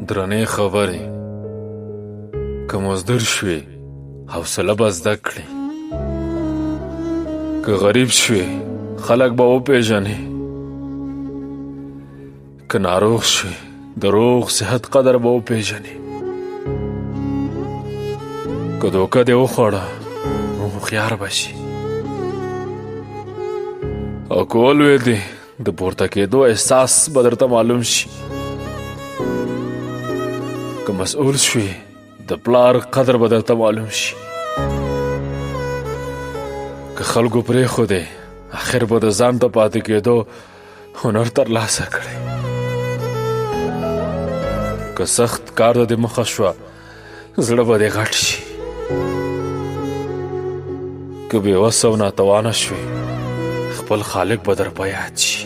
درنې خبرې که مزدور شوې حوصله به زده کړې، که غریب شوې خلک به وپېژنې، که ناروغ شوې د روغ صحت قدر به وپېژنې، که دوکه دې وخوړه نو هوښیار به شي، او که ولوېدې د پورته کېدو احساس به درته معلوم شي، که مسؤول شوې د پلار قدر به درته معلوم شي، که خلکو پرېښودې اخر به د ځان ته پاتې کېدو هنر ترلاسه کړې، که سخت کار د دې مخه شوه زړه به دې غټ شي، که بېوسه او ناتوانه شوې خپل خالق به در په یاد شي.